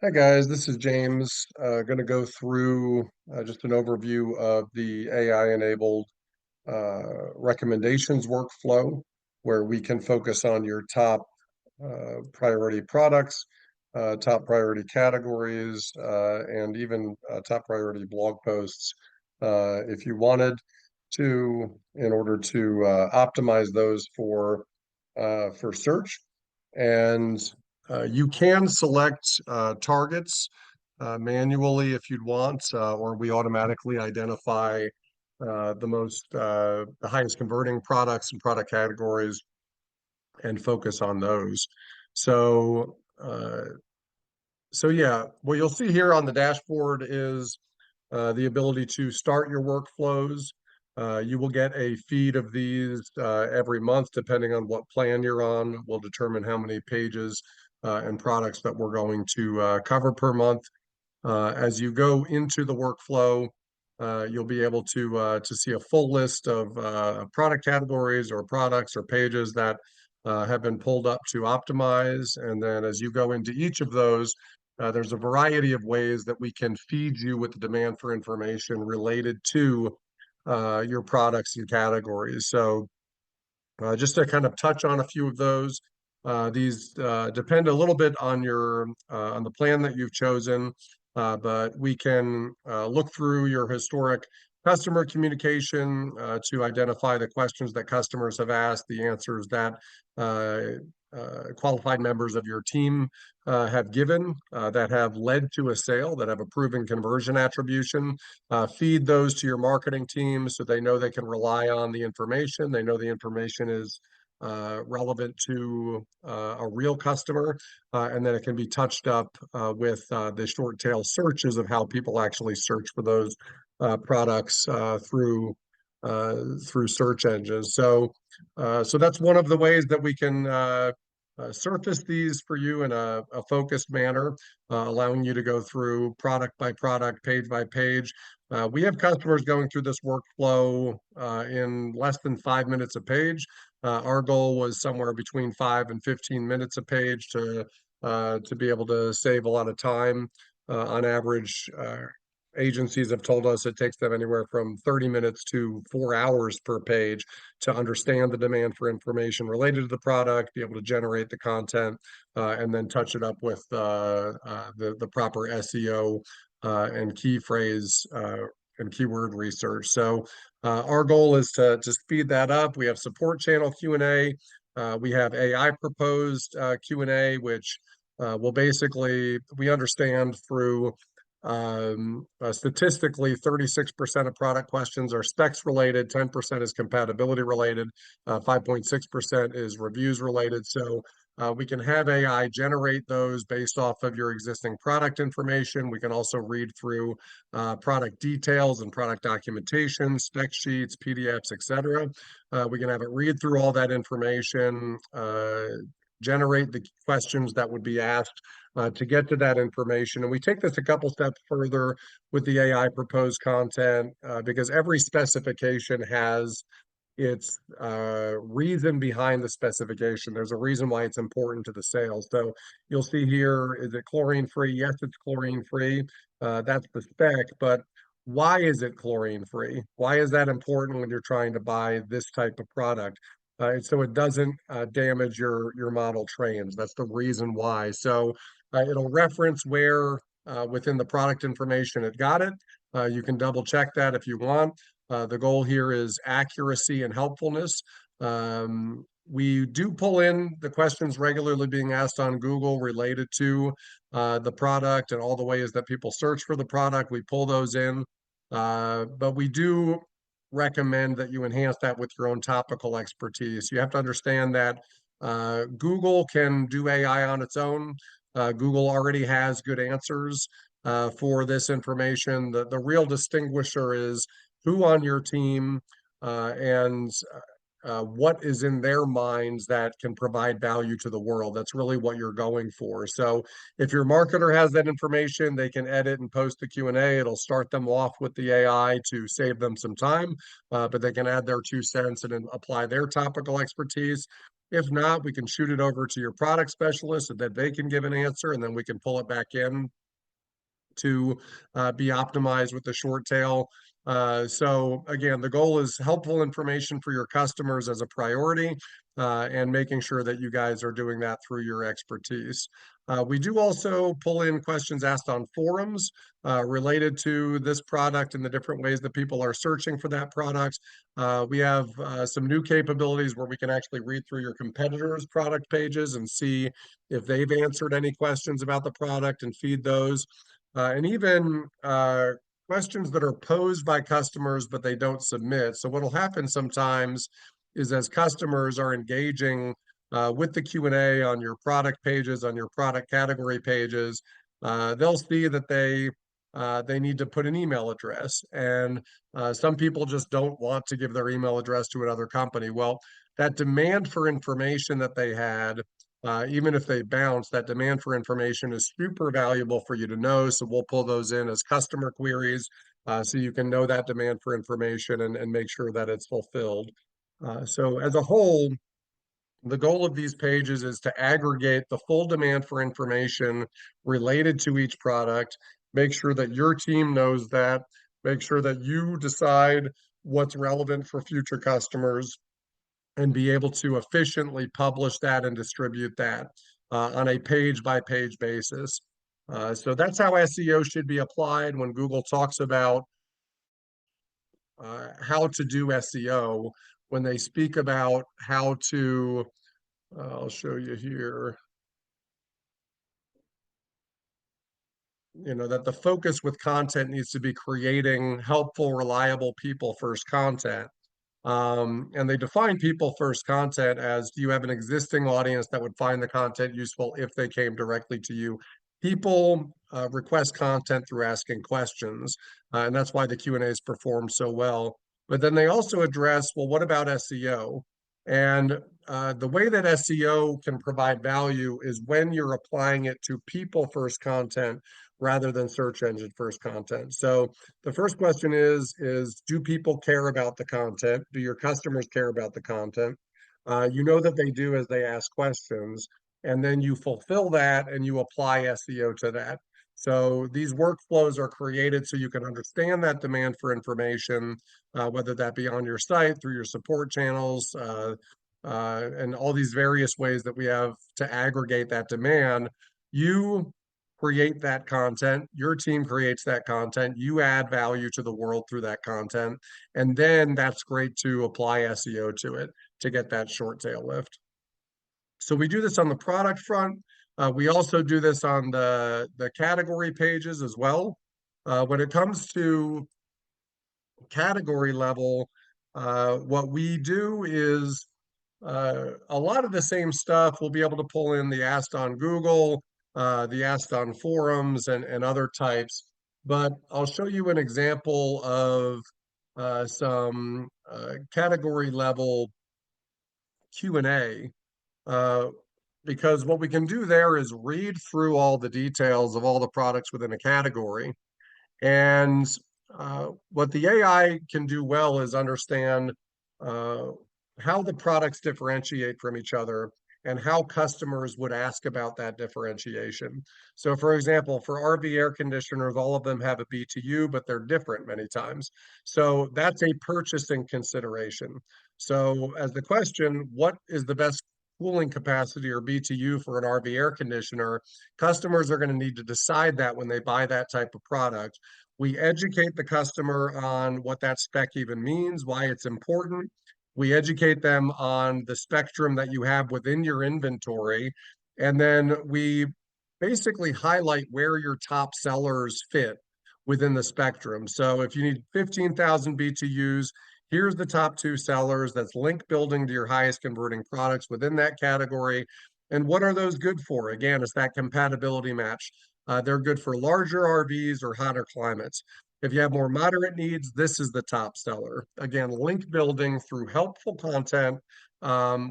Hi guys, this is James. Going to go through just an overview of the AI-enabled recommendations workflow, where we can focus on your top priority products, top priority categories, and even top priority blog posts if you wanted to, in order to optimize those for search. And you can select targets manually if you'd want, or we automatically identify the highest converting products and product categories and focus on those. So, so yeah, what you'll see here on the dashboard is the ability to start your workflows. You will get a feed of these every month, depending on what plan you're on. Will determine how many pages and products that we're going to cover per month. As you go into the workflow, you'll be able to see a full list of product categories or products or pages that have been pulled up to optimize. And then as you go into each of those, there's a variety of ways that we can feed you with the demand for information related to your products and categories. So just to kind of touch on a few of those, these depend a little bit on your on the plan that you've chosen, but we can look through your historic customer communication to identify the questions that customers have asked, the answers that qualified members of your team have given that have led to a sale, that have a proven conversion attribution. Feed those to your marketing team so they know they can rely on the information. They know the information is relevant to a real customer, and then it can be touched up with the short tail searches of how people actually search for those products through search engines. So that's one of the ways that we can surface these for you in a focused manner, allowing you to go through product by product, page by page. We have customers going through this workflow in less than 5 minutes a page. Our goal was somewhere between 5 and 15 minutes a page to be able to save a lot of time. On average, agencies have told us it takes them anywhere from 30 minutes to 4 hours per page to understand the demand for information related to the product, be able to generate the content, and then touch it up with the proper SEO and key phrase and keyword research. So our goal is to speed that up. We have support channel Q&A. We have AI proposed Q&A, which will basically, we understand through statistically, 36% of product questions are specs related, 10% is compatibility related, 5.6% is reviews related. So we can have AI generate those based off of your existing product information. We can also read through product details and product documentation, spec sheets, PDFs, etc. We can have it read through all that information, generate the questions that would be asked to get to that information. And we take this a couple steps further with the AI proposed content because every specification has its reason behind the specification. There's a reason why it's important to the sales. So you'll see here, is it chlorine free? Yes, it's chlorine free. That's the spec, but why is it chlorine free? Why is that important when you're trying to buy this type of product? So it doesn't damage your model trains. That's the reason why. So it'll reference where within the product information it got it. You can double check that if you want. The goal here is accuracy and helpfulness. We do pull in the questions regularly being asked on Google related to the product and all the ways that people search for the product. We pull those in, but we do recommend that you enhance that with your own topical expertise. You have to understand that Google can do AI on its own. Google already has good answers for this information. The real distinguisher is who on your team and what is in their minds that can provide value to the world. That's really what you're going for. So if your marketer has that information, they can edit and post the Q&A. It'll start them off with the AI to save them some time, but they can add their 2 cents and apply their topical expertise. If not, we can shoot it over to your product specialist so that they can give an answer, and then we can pull it back in to be optimized with the short tail. So again, the goal is helpful information for your customers as a priority, and making sure that you guys are doing that through your expertise. We do also pull in questions asked on forums related to this product and the different ways that people are searching for that product. We have some new capabilities where we can actually read through your competitors' product pages and see if they've answered any questions about the product and feed those. And even questions that are posed by customers, but they don't submit. So what'll happen sometimes is as customers are engaging with the Q&A on your product pages, on your product category pages, they'll see that they need to put an email address. And some people just don't want to give their email address to another company. Well, that demand for information that they had, even if they bounce, that demand for information is super valuable for you to know. So we'll pull those in as customer queries, so you can know that demand for information and make sure that it's fulfilled. So as a whole, the goal of these pages is to aggregate the full demand for information related to each product, make sure that your team knows that, make sure that you decide what's relevant for future customers, and be able to efficiently publish that and distribute that on a page by page basis. So that's how SEO should be applied when Google talks about how to do SEO. When they speak about how to, I'll show you here, that the focus with content needs to be creating helpful, reliable, people first content. And they define people first content as, do you have an existing audience that would find the content useful if they came directly to you? People request content through asking questions, and that's why the Q&As perform so well. But then they also address, well, what about SEO? And the way that SEO can provide value is when you're applying it to people first content rather than search engine first content. So the first question is do people care about the content? Do your customers care about the content? You know that they do as they ask questions, and then you fulfill that and you apply SEO to that. So these workflows are created so you can understand that demand for information, whether that be on your site, through your support channels, and all these various ways that we have to aggregate that demand. You create that content, your team creates that content, you add value to the world through that content, and then that's great to apply SEO to it to get that short tail lift. So we do this on the product front. We also do this on the category pages as well. When it comes to category level, what we do is a lot of the same stuff. We'll be able to pull in the asked on Google, the asked on forums, and other types. But I'll show you an example of some category level Q&A, because what we can do there is read through all the details of all the products within a category. And what the AI can do well is understand how the products differentiate from each other and how customers would ask about that differentiation. So for example, for RV air conditioners, all of them have a BTU, but they're different many times. So that's a purchasing consideration. So as the question, what is the best cooling capacity or BTU for an RV air conditioner? Customers are going to need to decide that when they buy that type of product. We educate the customer on what that spec even means, why it's important. We educate them on the spectrum that you have within your inventory. And then we basically highlight where your top sellers fit within the spectrum. So if you need 15,000 BTUs, here's the top two sellers that's link building to your highest converting products within that category. And what are those good for? Again, it's that compatibility match. They're good for larger RVs or hotter climates. If you have more moderate needs, this is the top seller. Again, link building through helpful content,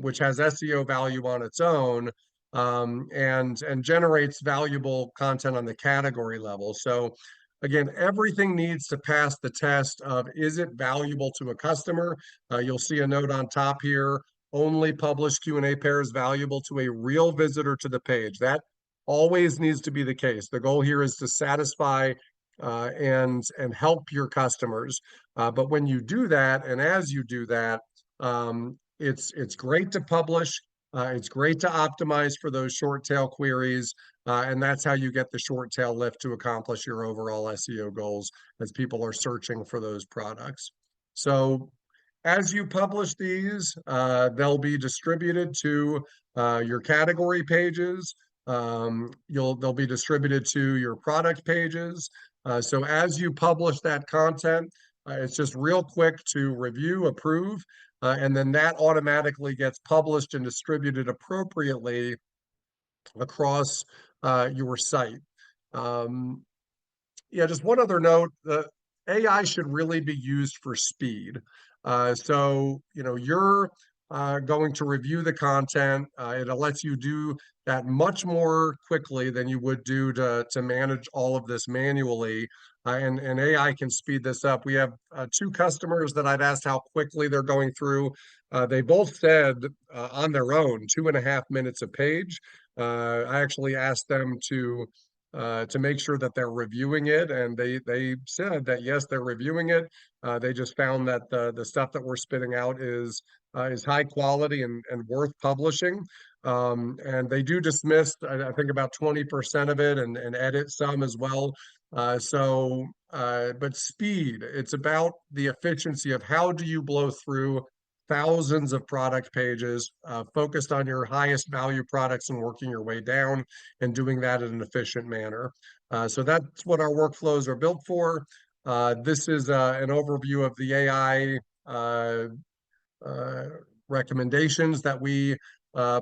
which has SEO value on its own, and generates valuable content on the category level. So again, everything needs to pass the test of, is it valuable to a customer? You'll see a note on top here. only publish Q&A pairs valuable to a real visitor to the page. That always needs to be the case. The goal here is to satisfy and help your customers. But when you do that, and as you do that, it's great to publish. It's great to optimize for those short tail queries, and that's how you get the short tail lift to accomplish your overall SEO goals as people are searching for those products. So as you publish these, they'll be distributed to your category pages. They'll be distributed to your product pages. So as you publish that content, it's just real quick to review, approve, and then that automatically gets published and distributed appropriately across your site. Um, yeah, just one other note, the AI should really be used for speed. So, you're going to review the content. It lets you do that much more quickly than you would do to manage all of this manually. And AI can speed this up. We have two customers that I've asked how quickly they're going through. They both said on their own, 2.5 minutes a page. I actually asked them to make sure that they're reviewing it, and they said that yes, they're reviewing it. They just found that the stuff that we're spitting out is high quality and worth publishing. And they do dismiss, I think, about 20% of it and edit some as well. But speed, it's about the efficiency of how do you blow through thousands of product pages, focused on your highest value products and working your way down and doing that in an efficient manner. So that's what our workflows are built for. This is an overview of the AI uh, recommendations that we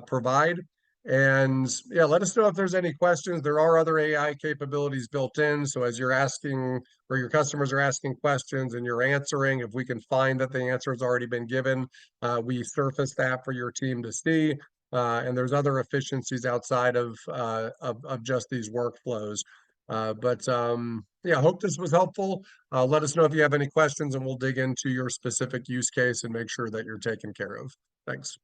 provide. And yeah, let us know if there's any questions. There are other AI capabilities built in. So as you're asking, or your customers are asking questions and you're answering, if we can find that the answer has already been given, we surface that for your team to see. And there's other efficiencies outside of just these workflows. Yeah, I hope this was helpful. Let us know if you have any questions and we'll dig into your specific use case and make sure that you're taken care of. Thanks.